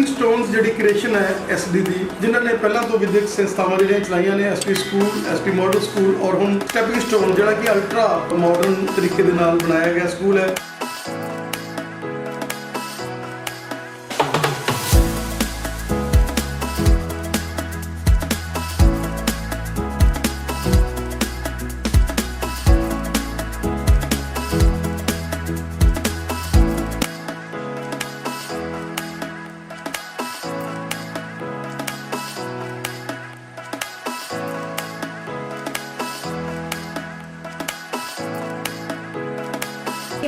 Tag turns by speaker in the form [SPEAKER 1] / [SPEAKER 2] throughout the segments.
[SPEAKER 1] Stepping stones जिहड़ी creation है SD दी, जिन्होंने पहला तो विद्यक संस्थावां जिहड़ियां चलाईयां ने SP school, SP model school और हुण स्टेपिंग स्टोन जिहड़ा कि अल्ट्रा मॉडर्न तरीके दे नाल बनाया गया स्कूल है।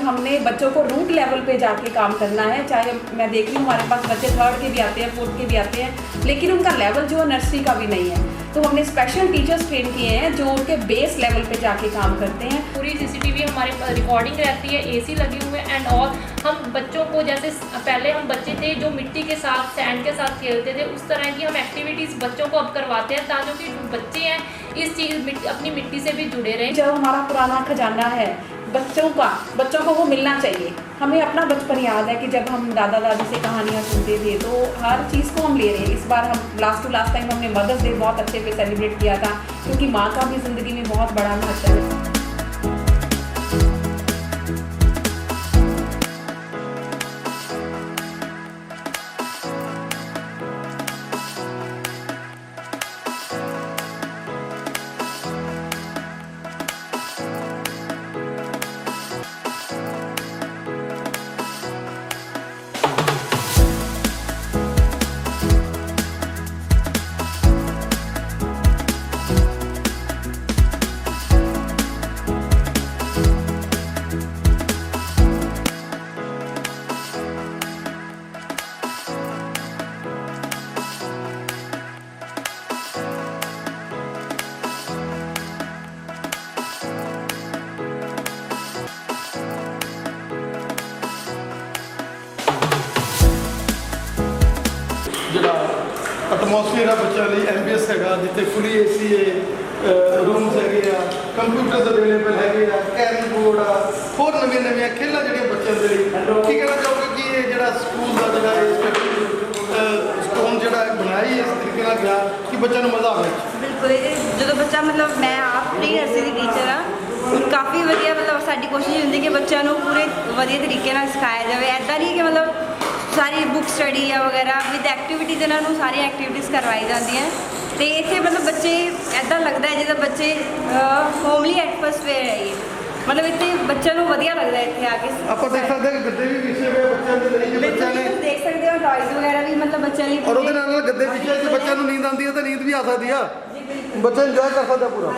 [SPEAKER 2] हमने बच्चों को रूट लेवल पे जाके काम करना है। चाहे मैं देख रही हूँ हमारे पास बच्चे 3rd के भी आते हैं, 4th के भी आते हैं, लेकिन उनका लेवल जो है नर्सरी का भी नहीं है। तो हमने स्पेशल टीचर्स ट्रेन किए हैं जो उनके बेस लेवल पे जाके काम करते हैं।
[SPEAKER 3] पूरी CCTV हमारे रिकॉर्डिंग रहती है, AC लगे हुए एंड और हम बच्चों को जैसे पहले हम बच्चे थे जो मिट्टी के साथ सैंड के साथ खेलते थे, उस तरह की हम एक्टिविटीज़ बच्चों को अब करवाते हैं ताकि जो बच्चे हैं इस चीज़ अपनी मिट्टी से भी जुड़े रहें।
[SPEAKER 2] जब हमारा पुराना खजाना है बच्चों को वो मिलना चाहिए। हमें अपना बचपन याद है कि जब हम दादा दादी से कहानियाँ सुनते थे तो हर चीज़ को हम ले रहे हैं। इस बार हम लास्ट टाइम हमने मदर्स डे बहुत अच्छे से सेलिब्रेट किया था, क्योंकि माँ का भी ज़िंदगी में बहुत बड़ा महत्व है।
[SPEAKER 1] ਜਿਹੜਾ ਐਟਮੋਸਫੀਅਰ ਆ ਬੱਚਿਆਂ ਲਈ ਐਮਬੀਐਸ ਹੈਗਾ, ਜਿੱਥੇ ਫੁੱਲੀ AC ਰੂਮਸ ਹੈਗੇ ਆ, ਕੰਪਿਊਟਰਸ ਅਵੇਲੇਬਲ ਹੈਗੇ ਆ, ਕੈਰਮ ਬੋਰਡ ਆ, ਹੋਰ ਨਵੀਆਂ ਖੇਡਾਂ ਜਿਹੜੀਆਂ ਬੱਚਿਆਂ ਦੇ ਲਈ। ਕੀ ਕਹਿਣਾ ਚਾਹੋਗੇ ਕਿ ਇਹ ਜਿਹੜਾ ਸਕੂਲ ਦਾ ਜਿਹੜਾ ਸਟੋਨ ਜਿਹੜਾ ਬਣਾਈ ਇਸ ਤਰੀਕੇ ਨਾਲ ਗਿਆ ਕਿ ਬੱਚਿਆਂ ਨੂੰ ਮਜ਼ਾ ਆਵੇ?
[SPEAKER 4] बिल्कुल जो बच्चा मतलब मैं आप प्री नर्सरी की टीचर हाँ, काफ़ी वधिया मतलब साडी कोशिश होंदी कि बच्चों को पूरे वधिया तरीके नाल सिखाया जाए। ऐसा नहीं कि मतलब सारी बुक स्टडी या वगैरह विद एक्टिविटीज़ इन्होंने सारी एक्टिविटीज़ करवाई जाती हैं। तो इतने मतलब बच्चे ऐसा लगता है जिदा बच्चे होमली एटमोसफेयर है ये, मतलब इतने बच्चों को वधिया लगता है इतने आके।
[SPEAKER 1] ਆਪਾਂ ਦੇਖ ਸਕਦੇ ਹਾਂ ਕਿ ਗੱਦੇ ਵੀ ਵਿਛੇ ਹੋਏ ਬੱਚਿਆਂ ਦੇ ਲਈ, ਕਿ ਬੱਚਿਆਂ ਨੇ
[SPEAKER 4] देख सकते हो टॉयज वगैरह भी मतलब बच्चों लिए
[SPEAKER 1] ਔਰ ਉਹਦੇ ਨਾਲ ਗੱਦੇ ਵਿਛੇ ਕਿ ਬੱਚਿਆਂ ਨੂੰ ਨੀਂਦ ਆਉਂਦੀ ਹੈ ਤਾਂ ਨੀਂਦ ਵੀ ਆ ਸਕਦੀ ਆ, ਬੱਚਾ ਇੰਜੋਏ ਕਰ ਸਕਦਾ ਪੂਰਾ।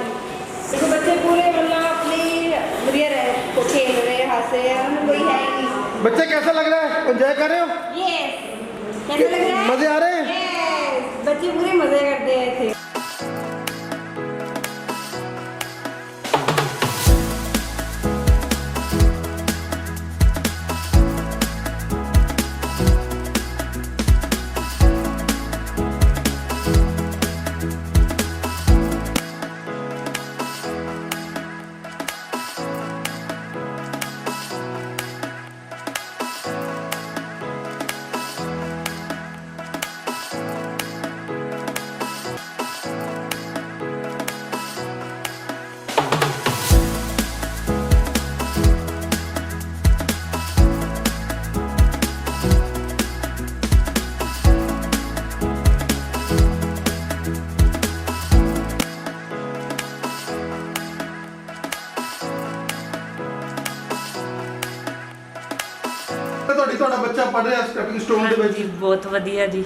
[SPEAKER 4] देखो बच्चे पूरे मतलब अपनी वधिया रहे खेल रहे हंस रहे हैं, कोई है ही नहीं।
[SPEAKER 1] बच्चे कैसा लग रहा है, एंजॉय कर रहे हो?
[SPEAKER 4] यस, कैसा लग रहा है?
[SPEAKER 1] मजे आ रहे हैं?
[SPEAKER 4] यस, बच्चे पूरे मजे करते हैं थे।
[SPEAKER 1] ਤੁਹਾਡਾ ਬੱਚਾ ਪੜ੍ਹ ਰਿਹਾ ਸਟੈਪਿੰਗ ਸਟੋਨ ਦੇ ਵਿੱਚ?
[SPEAKER 5] ਜੀ ਬਹੁਤ ਵਧੀਆ ਜੀ,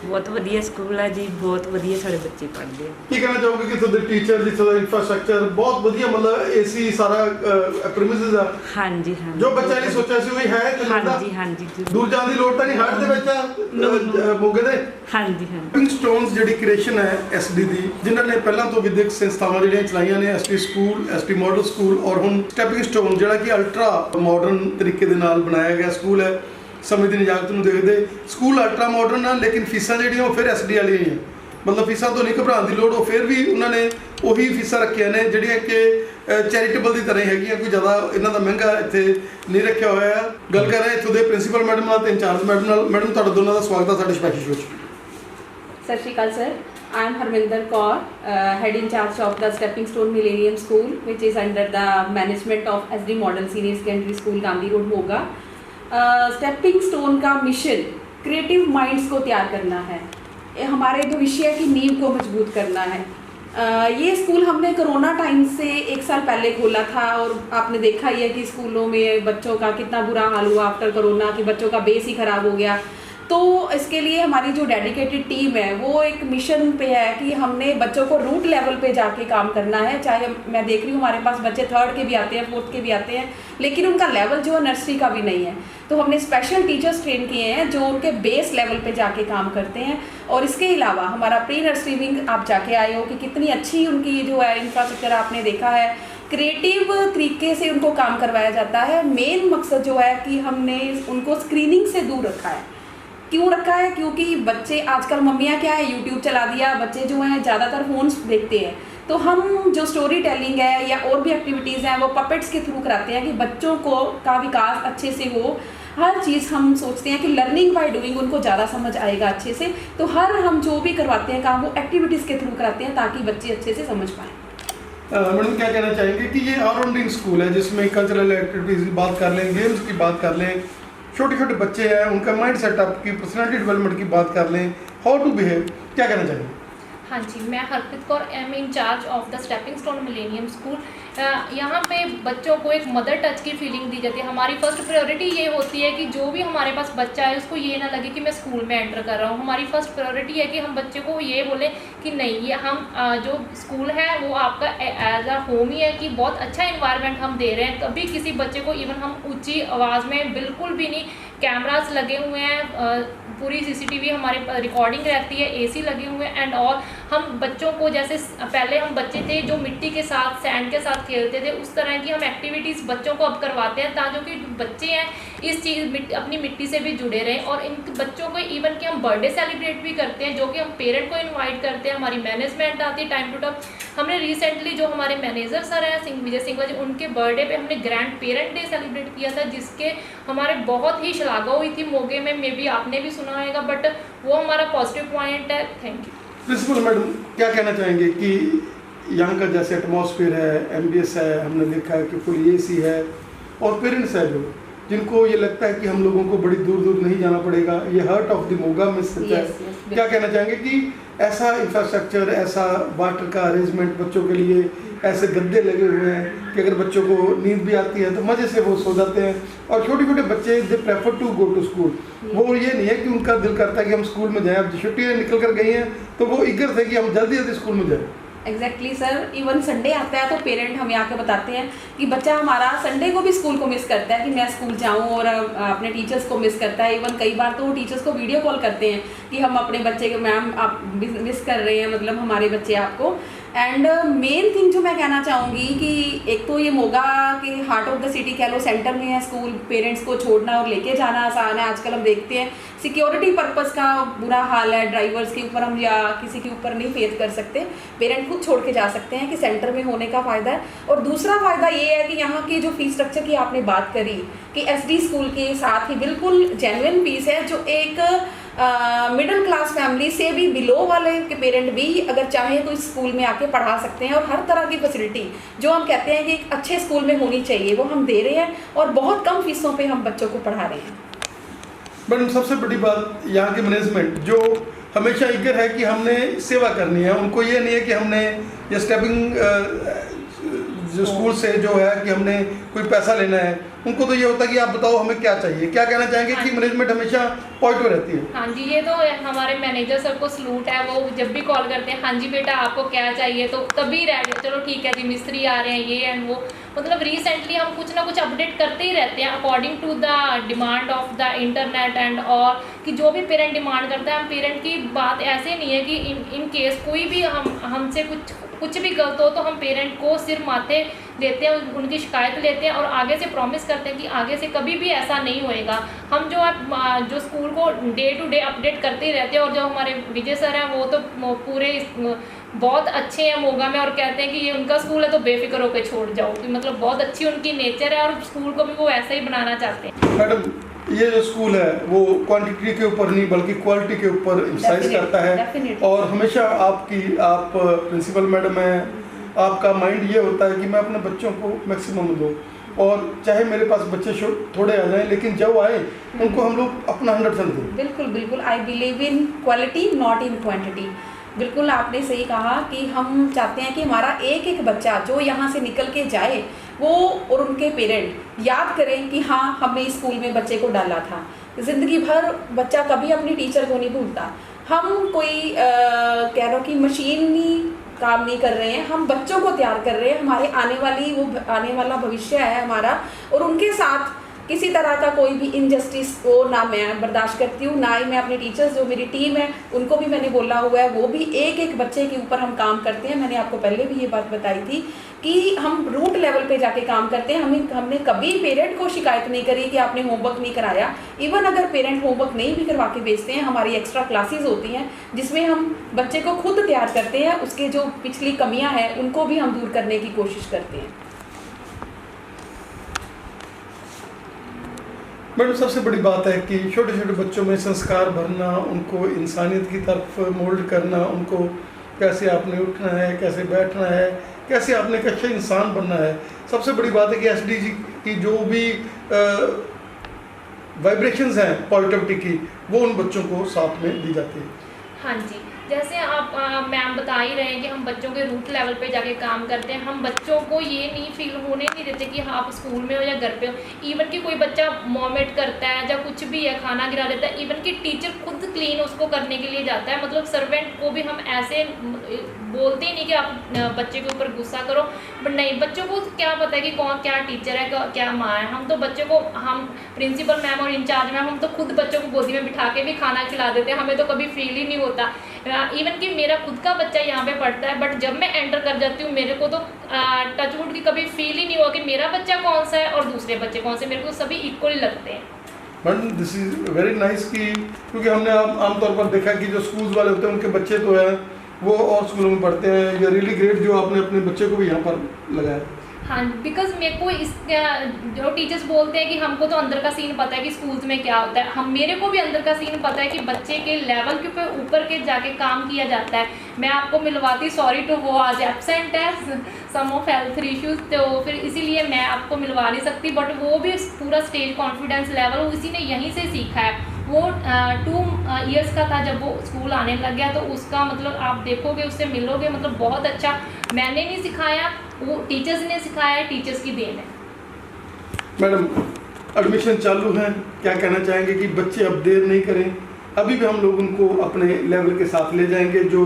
[SPEAKER 5] ਬਹੁਤ ਵਧੀਆ ਸਕੂਲ ਹੈ ਜੀ, ਬਹੁਤ ਵਧੀਆ ਸਾਡੇ ਬੱਚੇ ਪੜ੍ਹਦੇ ਆ।
[SPEAKER 1] ਕੀ ਕਹਿਣਾ ਚਾਹੋਗੇ ਕਿ ਤੁਹਾਡੇ ਟੀਚਰ ਦੀ ਤੁਹਾਡਾ ਇਨਫਰਾਸਟ੍ਰਕਚਰ ਬਹੁਤ ਵਧੀਆ, ਮਤਲਬ AC ਸਾਰਾ ਪ੍ਰੈਮਿਸਿਸ ਆ?
[SPEAKER 5] ਹਾਂਜੀ ਹਾਂਜੀ,
[SPEAKER 1] ਜੋ ਬੱਚਾ ਨਹੀਂ ਸੋਚਿਆ ਸੀ ਉਹੀ ਹੈ ਤੇ
[SPEAKER 5] ਹਾਂਜੀ ਹਾਂਜੀ ਜ਼ਰੂਰ।
[SPEAKER 1] ਦੂਰ ਜਾਣ ਦੀ ਲੋੜ ਤਾਂ ਨਹੀਂ, ਹਾਰਟ ਦੇ ਵਿੱਚ ਆ ਮੋਗੇ ਦੇ।
[SPEAKER 5] ਹਾਂਜੀ ਹਾਂਜੀ,
[SPEAKER 1] ਸਟੈਪਿੰਗ ਸਟੋਨਸ ਜਿਹੜੀ ਕ੍ਰੀਏਸ਼ਨ ਹੈ SD ਦੀ, ਜਿਨ੍ਹਾਂ ਨੇ ਪਹਿਲਾਂ ਤੋਂ ਵਿਦਿਅਕ ਸੰਸਥਾਵਾਂ ਜਿਹੜੀਆਂ ਚਲਾਈਆਂ ਨੇ, SP school, SP model school ਔਰ ਹੁਣ ਸਟੈਪਿੰਗ ਸਟੋਨ ਜਿਹੜਾ ਕਿ ਅਲਟਰਾ ਮਾਡਰਨ ਤਰੀਕੇ ਦੇ ਨਾਲ ਬਣਾਇਆ ਗਿਆ ਸਕੂਲ ਹੈ। ਸਮੇਂ ਦੀ ਨਿਜਾਕਤ ਨੂੰ ਦੇਖਦੇ ਸਕੂਲ ਅਲਟਰਾ ਮਾਡਰਨ ਆ, ਲੇਕਿਨ ਫੀਸਾਂ ਜਿਹੜੀਆਂ ਉਹ ਫਿਰ SD ਵਾਲੀਆਂ ਹੀ ਆ। मतलब फीसां तो नहीं घबराउण दी लोड़, ਉਹ ਫਿਰ ਵੀ ਉਹਨਾਂ ਨੇ ਉਹੀ ਫੀਸਾਂ ਰੱਖੀਆਂ ਨੇ ਜਿਹੜੀਆਂ ਕਿ ਚੈਰੀਟੇਬਲ ਦੀ ਤਰ੍ਹਾਂ ਹੀ ਹੈਗੀਆਂ, ਕੋਈ ਜ਼ਿਆਦਾ ਇਹਨਾਂ ਦਾ ਮਹਿੰਗਾ ਇੱਥੇ ਨਹੀਂ ਰੱਖਿਆ ਹੋਇਆ। ਗੱਲ ਕਰ ਰਹੇ ਇੱਥੋਂ ਦੇ ਪ੍ਰਿੰਸੀਪਲ ਮੈਡਮ ਨਾਲ ਤੇ ਇੰਚਾਰਜ ਮੈਡਮ ਨਾਲ। ਮੈਡਮ ਤੁਹਾਡਾ ਦੋਨਾਂ ਦਾ ਸਵਾਗਤ ਹੈ ਸਾਡੇ ਸਪੈਸ਼ਲ ਸ਼ੋਅ 'ਚ।
[SPEAKER 2] Sat Sri Akal sir, I am Harminder Kaur, head incharge of the stepping stone millennium school which is under the management of SD model senior secondary school Gandhi road Moga. Stepping stone का मिशन क्रिएटिव माइंड्स को तैयार करना है, ये हमारे भविष्य की नींव को मजबूत करना है। ये स्कूल हमने कोरोना टाइम से 1 साल पहले खोला था और आपने देखा ही है कि स्कूलों में बच्चों का कितना बुरा हाल हुआ आफ्टर कोरोना, कि बच्चों का बेस ही ख़राब हो गया। तो इसके लिए हमारी जो डेडिकेटेड टीम है वो एक मिशन पे है कि हमने बच्चों को रूट लेवल पे जाके काम करना है। चाहे मैं देख रही हूँ हमारे पास बच्चे 3rd के भी आते हैं, 4th के भी आते हैं, लेकिन उनका लेवल जो है नर्सरी का भी नहीं है। तो हमने स्पेशल टीचर्स ट्रेन किए हैं जो उनके बेस लेवल पे जाके काम करते हैं। और इसके अलावा हमारा प्री नर्सरी विंग आप जाके आए हो कि कितनी अच्छी उनकी जो है इंफ्रास्ट्रक्चर आपने देखा है, क्रिएटिव तरीके से उनको काम करवाया जाता है। मेन मकसद जो है कि हमने उनको स्क्रीनिंग से दूर रखा है। क्यों रखा है? क्योंकि बच्चे आजकल मम्मियाँ क्या है यूट्यूब चला दिया, बच्चे जो हैं ज़्यादातर फ़ोन्स देखते हैं। तो हम जो स्टोरी टेलिंग है या और भी एक्टिविटीज़ हैं वो पपेट्स के थ्रू कराते हैं कि बच्चों को का विकास अच्छे से हो। हर चीज़ हम सोचते हैं कि लर्निंग बाय डूइंग उनको ज़्यादा समझ आएगा अच्छे से। तो हर हम जो भी करवाते हैं काम वो एक्टिविटीज़ के थ्रू कराते हैं ताकि बच्चे अच्छे से समझ पाएँ।
[SPEAKER 1] मैडम क्या कहना चाहेंगे कि ये ऑलराउंडिंग स्कूल है जिसमें कल्चरल एक्टिविटीज़ की बात कर लें, गेम्स की बात कर लें, छोटे छोटे बच्चे हैं उनका माइंड सेटअप की, पर्सनालिटी डेवलपमेंट की बात कर लें, हाउ टू बिहेव, क्या कहना चाहेंगे?
[SPEAKER 3] हाँ जी, मैं Harpreet Kaur am incharge of the stepping stone millennium school. यहाँ पे बच्चों को एक मदर टच की फीलिंग दी जाती है। हमारी फर्स्ट प्रायोरिटी ये होती है कि जो भी हमारे पास बच्चा है उसको ये ना लगे कि मैं स्कूल में एंटर कर रहा हूँ। हमारी फर्स्ट प्रायोरिटी है कि हम बच्चे को ये बोलें कि नहीं, ये हम जो स्कूल है वो आपका एज अ होम ही है, कि बहुत अच्छा इन्वायरमेंट हम दे रहे हैं। कभी किसी बच्चे को इवन हम ऊँची आवाज़ में बिल्कुल भी नहीं, कैमरास लगे हुए हैं, पूरी CCTV हमारे रिकॉर्डिंग रहती है, AC लगे हुए हैं एंड और हम बच्चों को जैसे पहले हम बच्चे थे जो मिट्टी के साथ सैंड के साथ खेलते थे, उस तरह की हम एक्टिविटीज़ बच्चों को अब करवाते हैं ताकि जो बच्चे हैं इस चीज़ अपनी मिट्टी से भी जुड़े रहें। और इन बच्चों को इवन कि हम बर्थडे सेलिब्रेट भी करते हैं, जो कि हम पेरेंट को इन्वाइट करते हैं, हमारी मैनेजमेंट आती है टाइम टू टाइम। हमने रिसेंटली जो हमारे मैनेजर सर हैं विजय सिंह जी, उनके बर्थडे पे हमने ग्रैंड पेरेंट डे सेलिब्रेट किया था, जिसके हमारे बहुत ही शलाघा हुई थी मोगे में, मे बी आपने भी सुना होगा, बट वो हमारा पॉजिटिव पॉइंट है। Thank you.
[SPEAKER 1] प्रिंसिपल मैडम क्या कहना चाहेंगे कि यहाँ का जैसे एटमॉस्फेयर है, MBS है, हमने देखा है कि फुल AC है, और पेरेंट्स है जो जिनको ये लगता है कि हम लोगों को बड़ी दूर दूर नहीं जाना पड़ेगा, ये हार्ट ऑफ द मोगा में स्थित है। क्या कहना चाहेंगे कि ऐसा इंफ्रास्ट्रक्चर, ऐसा वाटर का अरेंजमेंट बच्चों के लिए, ऐसे गद्दे लगे हुए हैं कि अगर बच्चों को नींद भी आती है तो मज़े से वो सो जाते हैं, और छोटे छोटे बच्चे they prefer to go to school. वो ये नहीं है कि उनका दिल करता है कि हम स्कूल में जाएं, अब छुट्टियाँ निकल कर गई हैं तो वो ईगर थे कि हम जल्दी जल्दी स्कूल में जाएं।
[SPEAKER 2] एग्जैक्टली सर, इवन संडे आता है तो पेरेंट हमें आके बताते हैं कि बच्चा हमारा संडे को भी स्कूल को मिस करता है कि मैं स्कूल जाऊं, और अपने टीचर्स को मिस करता है। इवन कई बार तो टीचर्स को वीडियो कॉल करते हैं कि हम अपने बच्चे के मैम आप मिस कर रहे हैं, मतलब हमारे बच्चे आपको। एंड मेन थिंग जो मैं कहना चाहूँगी कि एक तो ये मोगा के हार्ट ऑफ द सिटी कह लो, सेंटर में है स्कूल, पेरेंट्स को छोड़ना और लेके जाना आसान है। आजकल हम देखते हैं सिक्योरिटी पर्पस का बुरा हाल है, ड्राइवर्स के ऊपर हम या किसी के ऊपर नहीं फेथ कर सकते, पेरेंट खुद छोड़ के जा सकते हैं कि सेंटर में होने का फ़ायदा है। और दूसरा फ़ायदा ये है कि यहाँ की जो फीस स्ट्रक्चर की आपने बात करी कि SD स्कूल के साथ ही बिल्कुल जेन्युइन फीस है, जो एक मिडिल क्लास फैमिली से भी बिलो वाले के पेरेंट भी अगर चाहें तो इस स्कूल में आके पढ़ा सकते हैं। और हर तरह की फैसिलिटी जो हम कहते हैं कि एक अच्छे स्कूल में होनी चाहिए वो हम दे रहे हैं, और बहुत कम फीसों पे हम बच्चों को पढ़ा रहे हैं।
[SPEAKER 1] मैडम सबसे बड़ी बात यहाँ की मैनेजमेंट जो हमेशा ईगर है कि हमने सेवा करनी है, उनको ये नहीं है कि हमने ये स्टेपिंग जो स्कूल से जो है कि हमने कोई पैसा लेना है, उनको तो ये होता है कि आप बताओ हमें क्या चाहिए। क्या कहना चाहेंगे कि मैनेजमेंट हमेशा पॉजिटिव रहती है?
[SPEAKER 3] हाँ जी, ये तो हमारे मैनेजर सर को सलूट है। वो जब भी कॉल करते हैं, हाँ जी बेटा आपको क्या चाहिए, तो तभी रेडी, चलो ठीक है जी मिस्त्री आ रहे हैं ये एंड वो मतलब रिसेंटली हम कुछ ना कुछ अपडेट करते ही रहते हैं according to the demand of the internet and और कि जो भी पेरेंट डिमांड करता है, हम पेरेंट की बात ऐसे नहीं है कि इन केस कोई भी हमसे कुछ भी गलत हो तो हम पेरेंट को सिर माथे लेते हैं, उनकी शिकायत लेते हैं और आगे से प्रॉमिस करते हैं कि आगे से कभी भी ऐसा नहीं होएगा। हम जो स्कूल को डे टू डे अपडेट करते ही रहते हैं और जो हमारे विजय सर हैं वो तो पूरे बहुत अच्छे हैं मोगा में और कहते हैं कि ये उनका स्कूल है तो बेफिक्र होकर छोड़ जाओ, कि मतलब बहुत अच्छी उनकी नेचर है और स्कूल को भी वो ऐसा ही बनाना चाहते हैं।
[SPEAKER 1] मैडम, ये जो स्कूल है वो क्वांटिटी के ऊपर नहीं बल्कि क्वालिटी के ऊपर एम्फसाइज करता है
[SPEAKER 2] definitely.
[SPEAKER 1] और हमेशा आप प्रिंसिपल मैडम हैं, आपका माइंड ये होता है कि मैं अपने बच्चों को मैक्सिमम दूँ और चाहे मेरे पास बच्चे थोड़े आ जाएं लेकिन जब आए उनको हम लोग अपना 100% दें।
[SPEAKER 2] बिल्कुल बिल्कुल, I believe in quality not in quantity. बिल्कुल आपने सही कहा कि हम चाहते हैं कि हमारा एक एक बच्चा जो यहाँ से निकल के जाए वो और उनके पेरेंट याद करें कि हाँ हमने इस स्कूल में बच्चे को डाला था। ज़िंदगी भर बच्चा कभी अपनी टीचर को नहीं भूलता। हम कोई कह रहा कि मशीनी काम नहीं कर रहे हैं, हम बच्चों को तैयार कर रहे हैं। हमारे आने वाला भविष्य है हमारा, और उनके साथ किसी तरह का कोई भी इनजस्टिस को ना मैं बर्दाश्त करती हूँ, ना ही मैं अपने टीचर्स जो मेरी टीम है उनको भी मैंने बोला हुआ है, वो भी एक एक बच्चे के ऊपर हम काम करते हैं। मैंने आपको पहले भी ये बात बताई थी कि हम रूट लेवल पे जाके काम करते हैं। हमने कभी पेरेंट को शिकायत नहीं करी कि आपने होमवर्क नहीं कराया। इवन अगर पेरेंट होमवर्क नहीं भी करवा के भेजते हैं, हमारी एक्स्ट्रा क्लासेस होती हैं जिसमें हम बच्चे को खुद तैयार करते हैं, उसके जो पिछली कमियाँ हैं उनको भी हम दूर करने की कोशिश करते हैं।
[SPEAKER 1] मैडम, सबसे बड़ी बात है कि छोटे छोटे बच्चों में संस्कार भरना, उनको इंसानियत की तरफ मोल्ड करना, उनको कैसे आपने उठना है, कैसे बैठना है, कैसे आपने एक अच्छा इंसान बनना है। सबसे बड़ी बात है कि एसडीजी की जो भी वाइब्रेशंस हैं पॉजिटिविटी की, वो उन बच्चों को साथ में दी जाती है।
[SPEAKER 3] हाँ जी, जैसे आप मैम बता ही रहे हैं कि हम बच्चों के रूट लेवल पे जाके काम करते हैं। हम बच्चों को ये नहीं फील होने नहीं देते कि आप स्कूल में हो या घर पे हो। इवन कि कोई बच्चा वॉमिट करता है या कुछ भी है, खाना गिरा देता है, इवन कि टीचर खुद क्लीन उसको करने के लिए जाता है। मतलब सर्वेंट को भी हम ऐसे बोलते ही नहीं कि आप बच्चे के ऊपर गुस्सा करो, बट नहीं, बच्चों को क्या पता है कि कौन क्या टीचर है क्या माँ है। हम तो बच्चों को, हम प्रिंसिपल मैम और इंचार्ज मैम, हम तो खुद बच्चों को गोदी में बिठा के भी खाना खिला देते हैं। हमें तो कभी फील ही नहीं होता। इवन कि मेरा खुद का बच्चा यहाँ पे पढ़ता है, बट जब मैं एंटर कर जाती हूँ मेरे को तो टचवुड की कभी फील ही नहीं हुआ कि मेरा बच्चा कौन सा है और दूसरे बच्चे कौन से। मेरे को सभी इक्वली लगते हैं।
[SPEAKER 1] Madam, this is very nice कि क्योंकि हमने आमतौर पर देखा कि जो स्कूल्स वाले होते हैं उनके बच्चे तो हैं वो और स्कूलों में पढ़ते हैं। ये रियली ग्रेट जो आपने अपने बच्चे को भी यहाँ पर लगाया।
[SPEAKER 3] हाँ, बिकॉज मेरे को जो टीचर्स बोलते हैं कि हमको तो अंदर का सीन पता है कि स्कूल्स में क्या होता है, मेरे को भी अंदर का सीन पता है कि बच्चे के लेवल के ऊपर के जाके काम किया जाता है। मैं आपको मिलवाती, सॉरी टू वो आज एब्सेंट है सम ऑफ हेल्थ इश्यूज, तो फिर इसीलिए मैं आपको मिलवा नहीं सकती। बट वो भी पूरा स्टेज कॉन्फिडेंस लेवल उसी ने यहीं से सीखा है। वो 2 ईयर्स का था जब वो स्कूल आने लग गया, तो उसका मतलब आप देखोगे, उससे मिलोगे, मतलब बहुत अच्छा। मैंने नहीं सिखाया, वो टीचर्स ने सिखाया है, टीचर्स की देन है।
[SPEAKER 1] मैडम, एडमिशन चालू है, क्या कहना चाहेंगे कि बच्चे अब देर नहीं करें? अभी भी हम लोग उनको अपने लेवल के साथ ले जाएंगे। जो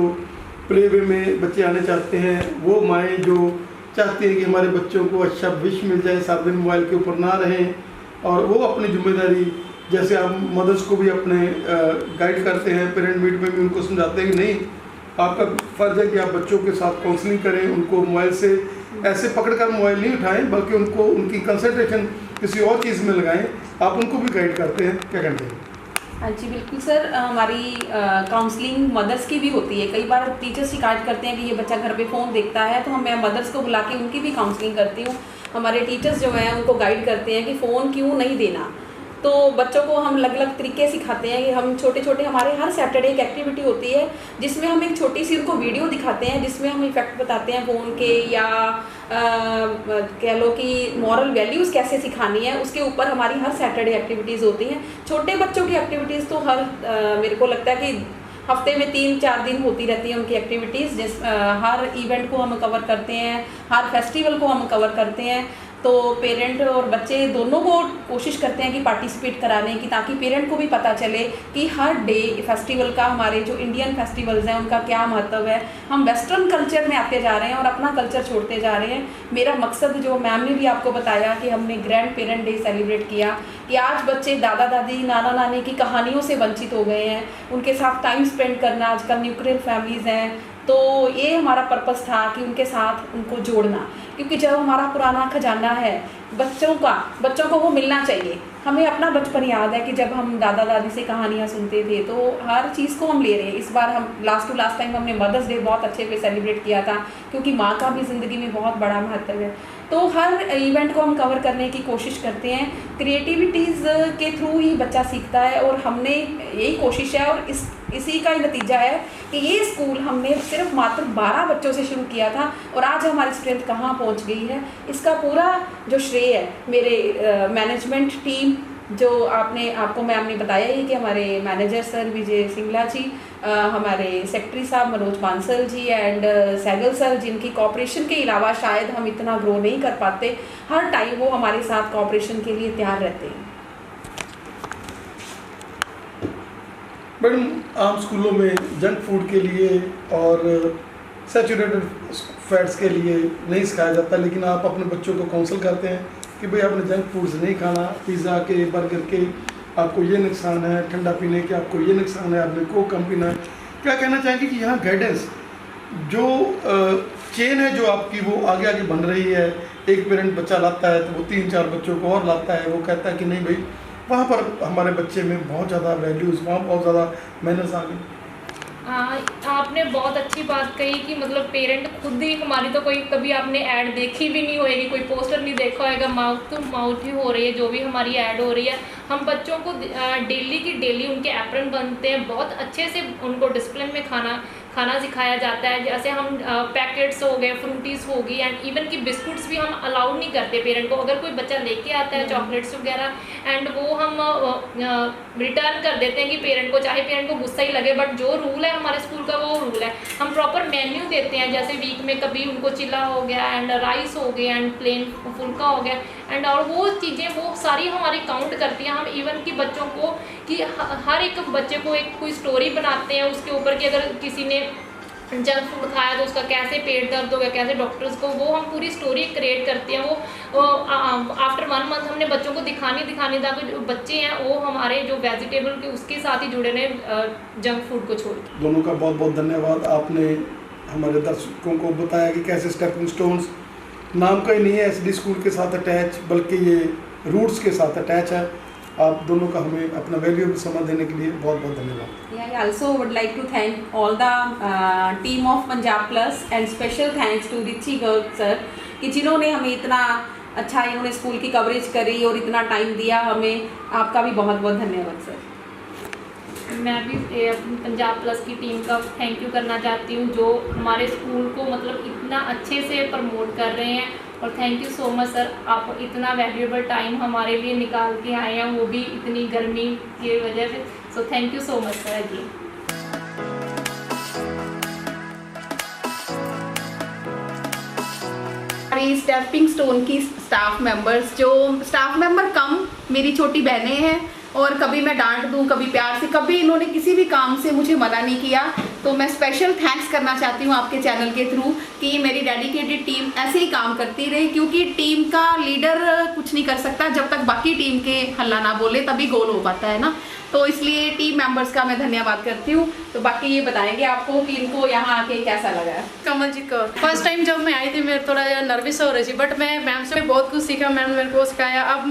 [SPEAKER 1] प्ले वे में बच्चे आने चाहते हैं, वो माएँ जो चाहती हैं कि हमारे बच्चों को अच्छा विश मिल जाए, साथ दिन मोबाइल के ऊपर ना रहें, और वो अपनी जिम्मेदारी, जैसे आप मदर्स को भी अपने गाइड करते हैं, पेरेंट मीट में भी उनको समझाते हैं कि नहीं, आपका फ़र्ज़ है कि आप बच्चों के साथ काउंसलिंग करें, उनको मोबाइल से ऐसे पकड़कर मोबाइल नहीं उठाएं, बल्कि उनको उनकी कंसंट्रेशन किसी और चीज़ में लगाएं। आप उनको भी गाइड करते हैं, क्या कहते हैं?
[SPEAKER 2] हाँ जी बिल्कुल सर, हमारी काउंसलिंग मदर्स की भी होती है। कई बार टीचर्स शिकायत करते हैं कि ये बच्चा घर पे फ़ोन देखता है, तो मैं मदर्स को बुला के उनकी भी काउंसलिंग करती हूँ। हमारे टीचर्स जो हैं उनको गाइड करते हैं कि फ़ोन क्यों नहीं देना। तो बच्चों को हम अलग अलग तरीके सिखाते हैं कि हम छोटे छोटे, हमारे हर सैटरडे एक एक्टिविटी होती है जिसमें हम एक छोटी सी उनको वीडियो दिखाते हैं, जिसमें हम इफ़ेक्ट बताते हैं फ़ोन के, या कह लो कि मॉरल वैल्यूज़ कैसे सिखानी है, उसके ऊपर हमारी हर सैटरडे एक्टिविटीज़ होती हैं। छोटे बच्चों की एक्टिविटीज़ तो मेरे को लगता है कि हफ्ते में 3-4 दिन होती रहती है उनकी एक्टिविटीज़। हर इवेंट को हम कवर करते हैं, हर फेस्टिवल को हम कवर करते हैं। तो पेरेंट और बच्चे दोनों को कोशिश करते हैं कि पार्टिसिपेट कराने की, ताकि पेरेंट को भी पता चले कि हर डे फेस्टिवल का, हमारे जो इंडियन फेस्टिवल्स हैं उनका क्या महत्व है। हम वेस्टर्न कल्चर में आते जा रहे हैं और अपना कल्चर छोड़ते जा रहे हैं। मेरा मकसद, जो मैम ने भी आपको बताया कि हमने ग्रैंड पेरेंट डे सेलिब्रेट किया, कि आज बच्चे दादा दादी नाना नानी की कहानियों से वंचित हो गए हैं, उनके साथ टाइम स्पेंड करना, आजकल न्यूक्लियर फैमिलीज़ हैं, तो ये हमारा पर्पस था कि उनके साथ उनको जोड़ना, क्योंकि जब हमारा पुराना खजाना है बच्चों को वो मिलना चाहिए। हमें अपना बचपन याद है कि जब हम दादा दादी से कहानियाँ सुनते थे, तो हर चीज़ को हम ले रहे हैं। इस बार हम लास्ट टाइम हमने मदर्स डे बहुत अच्छे पे सेलिब्रेट किया था, क्योंकि माँ का भी ज़िंदगी में बहुत बड़ा महत्व है। तो हर इवेंट को हम कवर करने की कोशिश करते हैं। क्रिएटिविटीज़ के थ्रू ही बच्चा सीखता है, और हमने यही कोशिश है, और इसी का ही नतीजा है कि ये स्कूल हमने सिर्फ मात्र 12 बच्चों से शुरू किया था, और आज हमारी स्ट्रेंथ कहाँ पहुँच गई है। इसका पूरा जो श्रेय है मेरे मैनेजमेंट टीम, जो आपको मैम ने बताया ही कि हमारे मैनेजर सर विजय सिंगला जी, हमारे सेक्रेटरी साहब मनोज बांसल जी एंड सैगल सर, जिनकी कॉपरेशन के अलावा शायद हम इतना ग्रो नहीं कर पाते। हर टाइम वो हमारे साथ कॉपरेशन के लिए तैयार रहते हैं।
[SPEAKER 1] मैडम, आम स्कूलों में जंक फूड के लिए और सैचुरेटेड फैट्स के लिए नहीं सिखाया जाता, लेकिन आप अपने बच्चों को काउंसल करते हैं कि भाई आपने जंक फूड्स नहीं खाना, पिज़्ज़ा के बर्गर के आपको ये नुकसान है, ठंडा पीने के आपको ये नुकसान है, आपने कोक कम पीना है। क्या कहना चाहेंगे कि यहाँ गाइडेंस जो चेन है जो आपकी, वो आगे आगे बन रही है। एक पेरेंट बच्चा लाता है तो वो 3-4 बच्चों को और लाता है, वो कहता है कि नहीं भाई वहाँ पर हमारे बच्चे में बहुत ज़्यादा वैल्यूज़, वहाँ बहुत ज़्यादा मैनर्स आ गई।
[SPEAKER 3] आपने बहुत अच्छी बात कही कि मतलब पेरेंट खुद ही, हमारी तो कोई कभी आपने ऐड देखी भी नहीं होएगी, कोई पोस्टर नहीं देखा होएगा, माउथ टू माउथ ही हो रही है जो भी हमारी ऐड हो रही है। हम बच्चों को डेली की डेली उनके एप्रन बनते हैं, बहुत अच्छे से उनको डिसिप्लिन में खाना सिखाया जाता है। जैसे हम पैकेट्स हो गए, फ्रूटीज़ होगी, एंड इवन कि बिस्कुट्स भी हम अलाउड नहीं करते पेरेंट को। अगर कोई बच्चा लेके आता है चॉकलेट्स वगैरह एंड वो हम रिटर्न कर देते हैं कि पेरेंट को, चाहे पेरेंट को गुस्सा ही लगे, बट जो रूल है हमारे स्कूल का वो रूल है। हम प्रॉपर मेन्यू देते हैं, जैसे वीक में कभी उनको चिल्ला हो गया एंड राइस हो गया एंड प्लेन फुल्का हो गया एंड और वो चीज़ें वो सारी हमारी काउंट करती हैं। हम इवन कि बच्चों को कि हर एक बच्चे को एक कोई स्टोरी बनाते हैं उसके ऊपर कि अगर किसी ने जंक फूड खाया तो उसका कैसे पेट दर्द हो गया, कैसे डॉक्टर्स को, वो हम पूरी स्टोरी क्रिएट करते हैं। वो आफ्टर 1 मंथ हमने बच्चों को दिखानी ताकि जो बच्चे हैं वो हमारे जो वेजिटेबल के उसके साथ ही जुड़े रहे, जंक फूड को छोड़ के।
[SPEAKER 1] दोनों का बहुत बहुत धन्यवाद। आपने हमारे दर्शकों को बताया कि कैसे स्टेपिंग स्टोन्स नाम का ही नहीं है एसडी स्कूल के साथ अटैच, बल्कि ये रूट्स के साथ अटैच है। आप दोनों का हमें अपना वैल्यूएबल समय देने के लिए बहुत बहुत धन्यवाद।
[SPEAKER 2] I also would like to thank all the team of Punjab Plus and special thanks to Richi Garg sir कि जिन्होंने हमें इतना अच्छा इन्होंने स्कूल की कवरेज करी और इतना टाइम दिया हमें। आपका भी बहुत बहुत धन्यवाद सर।
[SPEAKER 3] मैं भी अपनी पंजाब प्लस की टीम का थैंक यू करना चाहती हूँ जो हमारे स्कूल को मतलब इतना अच्छे से प्रमोट कर रहे हैं, और thank you so much sir, आप इतना वैल्यूएबल टाइम हमारे लिए निकाल के आए हैं, वो भी इतनी गर्मी की वजह से। So thank you so much sir again.
[SPEAKER 2] हमारी स्टेपिंग स्टोन की स्टाफ मेंबर्स, जो स्टाफ मेंबर कम मेरी छोटी बहनें हैं, और कभी मैं डांट दूं कभी प्यार से, कभी इन्होंने किसी भी काम से मुझे मना नहीं किया। तो मैं स्पेशल थैंक्स करना चाहती हूँ आपके चैनल के थ्रू कि मेरी डेडिकेटेड टीम ऐसे ही काम करती रहे, क्योंकि टीम का लीडर कुछ नहीं कर सकता जब तक बाकी टीम के हल्ला ना बोले, तभी गोल हो पाता है ना। तो इसलिए टीम मेंबर्स का मैं धन्यवाद करती हूँ। तो बाकी ये बताएंगे आपको कि इनको यहाँ आके कैसा लगा है।
[SPEAKER 6] कमलजीत कौर। फर्स्ट टाइम जब मैं आई थी मैं थोड़ा नर्वस हो रही थी, बट मैं मैम से बहुत कुछ सीखा, मैम ने मेरे को सिखाया। अब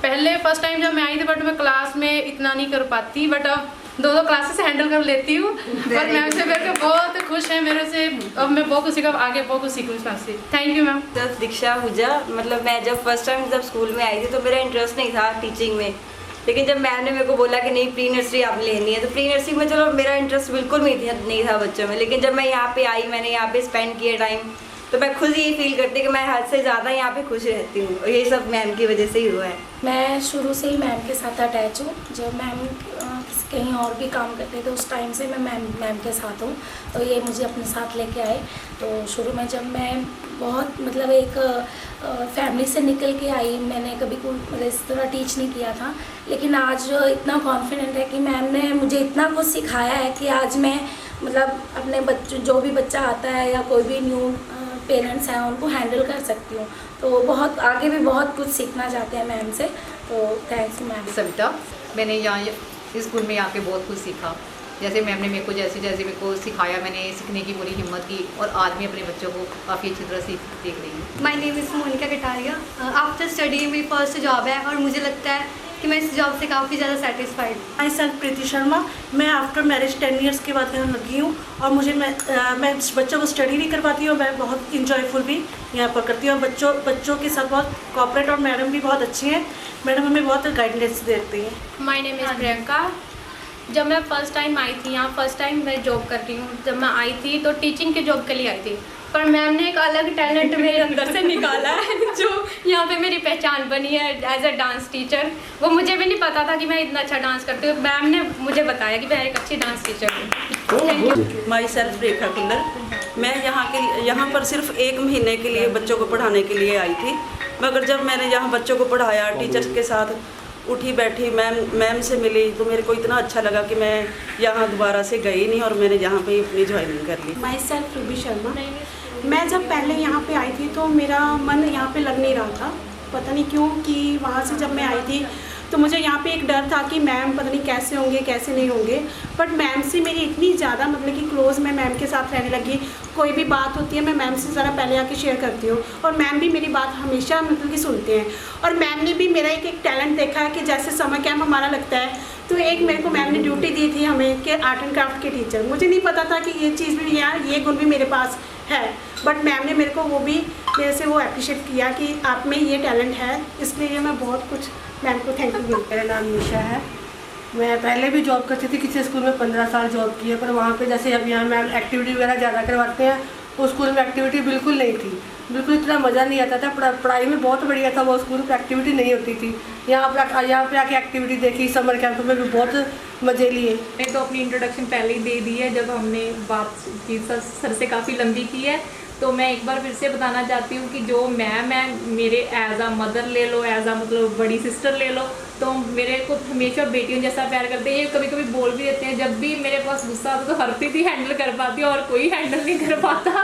[SPEAKER 6] पहले फर्स्ट टाइम जब मैं आई थी बट मैं क्लास में इतना नहीं कर पाती, बट अब 2 क्लासेस हैंडल कर लेती हूँ। पर मैम से मेरे को बहुत खुश है, मेरे से अब मैं बहुत कुछ सीखा, आगे बहुत कुछ सीखूँ इसमें से। Thank you ma'am.
[SPEAKER 4] दीक्षा हुजा। मतलब मैं जब फर्स्ट टाइम जब स्कूल में आई थी तो मेरा इंटरेस्ट नहीं था टीचिंग में, लेकिन जब मैम ने मेरे को बोला कि नहीं प्री नर्सरी आपने लेनी है, तो प्री नर्सरी में चलो मेरा इंटरेस्ट बिल्कुल नहीं था बच्चों में, लेकिन जब मैं यहाँ पे आई, मैंने यहाँ पे स्पेंड किया टाइम, तो मैं खुद ही फील करती कि मैं हद से ज़्यादा यहाँ पे खुश रहती हूँ, और ये सब मैम की वजह से ही हुआ है।
[SPEAKER 7] मैं शुरू से ही मैम के साथ अटैच हूँ। जब मैम कहीं और भी काम करते थे, उस टाइम से मैं मैम के साथ हूँ। तो ये मुझे अपने साथ लेके आए। तो शुरू में जब मैं बहुत मतलब एक फैमिली से निकल के आई, मैंने कभी कोई मतलब इस तरह टीच नहीं किया था, लेकिन आज इतना कॉन्फिडेंट है कि मैम ने मुझे इतना कुछ सिखाया है कि आज मैं मतलब अपने बच्चों, जो भी बच्चा आता है या कोई भी न्यू पेरेंट्स हैं, उनको हैंडल कर सकती हूँ। तो बहुत आगे भी बहुत कुछ सीखना चाहते हैं मैम से। तो थैंक्स मैम।
[SPEAKER 8] सविता, मैंने यहाँ इस स्कूल में आके बहुत कुछ सीखा। जैसे मैम ने मेरे को जैसे मेरे को सिखाया, मैंने सीखने की पूरी हिम्मत की और आज मैं अपने बच्चों को काफ़ी अच्छी तरह देख रही हूँ।
[SPEAKER 9] My name is Monika Kataria. After study मेरी फर्स्ट जॉब है और मुझे लगता है कि मैं इस जॉब से काफ़ी ज़्यादा सेटिस्फाइड।
[SPEAKER 10] माई सेल्फ प्रीति शर्मा। मैं आफ्टर मैरिज 10 ईयर्स के बाद यहाँ लगी हूँ और मुझे मैं बच्चों को स्टडी भी करवाती हूँ, मैं बहुत इंजॉयफुल भी यहाँ पर करती हूँ। बच्चों के साथ बहुत कॉपरेट और मैडम भी बहुत अच्छी हैं। मैडम हमें बहुत गाइडेंस देती हैं।
[SPEAKER 3] My name is Priyanka. जब मैं फ़र्स्ट टाइम आई थी यहाँ, फर्स्ट टाइम मैं जॉब कर रही हूँ, जब मैं आई थी तो टीचिंग के जॉब के लिए आई थी, पर मैम ने एक अलग टैलेंट मेरे अंदर से निकाला है जो यहाँ पे मेरी पहचान बनी है एज अ डांस टीचर। वो मुझे भी नहीं पता था कि मैं इतना अच्छा डांस करती हूँ, मैम ने मुझे बताया कि मैं एक अच्छी डांस टीचर हूँ।
[SPEAKER 11] Myself Rekha Kullar. मैं यहाँ पर सिर्फ 1 महीने के लिए बच्चों को पढ़ाने के लिए आई थी, मगर जब मैंने यहाँ बच्चों को पढ़ाया, टीचर्स के साथ उठी बैठी, मैम से मिली, तो मेरे को इतना अच्छा लगा कि मैं यहाँ दोबारा से गई नहीं और मैंने यहाँ पे अपनी ज्वाइनिंग कर ली।
[SPEAKER 10] Myself Ruby Sharma. मैं जब पहले यहाँ पे आई थी तो मेरा मन यहाँ पे लग नहीं रहा था, पता नहीं क्यों, कि वहाँ से जब मैं आई थी तो मुझे यहाँ पे एक डर था कि मैम पता नहीं कैसे होंगे कैसे नहीं होंगे। बट मैम से मेरी इतनी ज़्यादा मतलब कि क्लोज़ मैं मैम के साथ रहने लगी। कोई भी बात होती है मैं मैम से ज़रा पहले आके शेयर करती हूँ और मैम भी मेरी बात हमेशा मतलब कि सुनते हैं। और मैम ने भी मेरा एक टैलेंट देखा है कि जैसे समर कैंप हमारा लगता है तो एक मेरे को मैम ने ड्यूटी दी थी हमें कि आर्ट एंड क्राफ्ट के टीचर। मुझे नहीं पता था कि ये चीज़ भी यार ये गुण भी मेरे पास है, बट मैम ने मेरे को वो भी मेरे से वो अप्रिशिएट किया कि आप में ये टैलेंट है, इसलिए मैं बहुत कुछ मैम को थैंक यू।
[SPEAKER 12] मेरा नाम निशा है। मैं पहले भी जॉब करती थी, किसी स्कूल में 15 साल जॉब की है, पर वहाँ पे जैसे अब यहाँ मैम एक्टिविटी वगैरह ज़्यादा करवाते हैं, उस स्कूल में एक्टिविटी बिल्कुल नहीं थी, बिल्कुल इतना मज़ा नहीं आता था। पढ़ाई में बहुत बढ़िया था, वो स्कूल पर एक्टिविटी नहीं होती थी। यहाँ पे आके एक्टिविटी देखी, समर कैंप में भी बहुत मज़े लिए।
[SPEAKER 13] मैंने तो अपनी इंट्रोडक्शन पहले ही दे दी है जब हमने बात की, सर से काफ़ी लंबी की है। तो मैं एक बार फिर से बताना चाहती हूँ कि जो मैम है मेरे एज आ मदर ले लो, एज आ मतलब बड़ी सिस्टर ले लो, तो मेरे को हमेशा बेटियों जैसा प्यार करते हैं। ये कभी कभी बोल भी देते हैं, जब भी मेरे पास गुस्सा आता तो हरप्रीत ही हैंडल कर पाती है और कोई हैंडल नहीं कर पाता।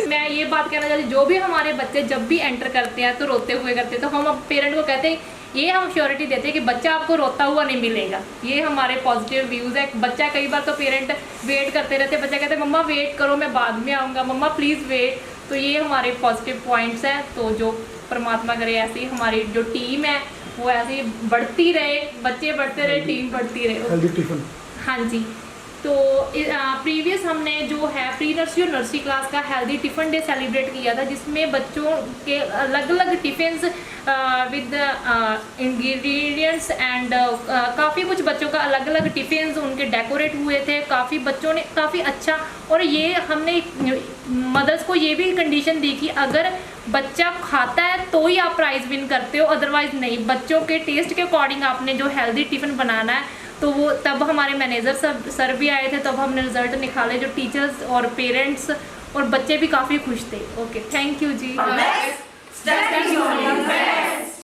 [SPEAKER 13] मैं ये बात कहना चाहती हूँ, जो भी हमारे बच्चे जब भी एंटर करते हैं तो रोते हुए करते हैं, तो हम अब पेरेंट को कहते हैं, ये हम श्योरिटी देते हैं कि बच्चा आपको रोता हुआ नहीं मिलेगा। ये हमारे पॉजिटिव व्यूज़ है। बच्चा कई बार तो पेरेंट वेट करते रहते हैं, बच्चा कहते हैं मम्मा वेट करो मैं बाद में आऊँगा, मम्मा प्लीज़ वेट। तो ये हमारे पॉजिटिव पॉइंट्स हैं। तो जो परमात्मा करे ऐसे ही हमारी जो टीम है वो ऐसे ही बढ़ती रहे, बच्चे बढ़ते रहे, टीम बढ़ती रहे। हाँ जी। तो प्रीवियस हमने जो है प्री नर्सरी और नर्सरी क्लास का हेल्दी टिफ़िन डे सेलिब्रेट किया था, जिसमें बच्चों के अलग अलग टिफ़िन्स विद इंग्रेडिएंट्स एंड काफ़ी कुछ बच्चों का अलग अलग टिफ़िन्स उनके डेकोरेट हुए थे। काफ़ी बच्चों ने काफ़ी अच्छा, और ये हमने मदर्स को ये भी कंडीशन दी कि अगर बच्चा खाता है तो ही आप प्राइज़ विन करते हो, अदरवाइज़ नहीं। बच्चों के टेस्ट के अकॉर्डिंग आपने जो हेल्दी टिफ़िन बनाना है। तो वो तब हमारे मैनेजर सर भी आए थे, तब हमने रिजल्ट निकाले, जो टीचर्स और पेरेंट्स और बच्चे भी काफ़ी खुश थे। Okay, thank you ji.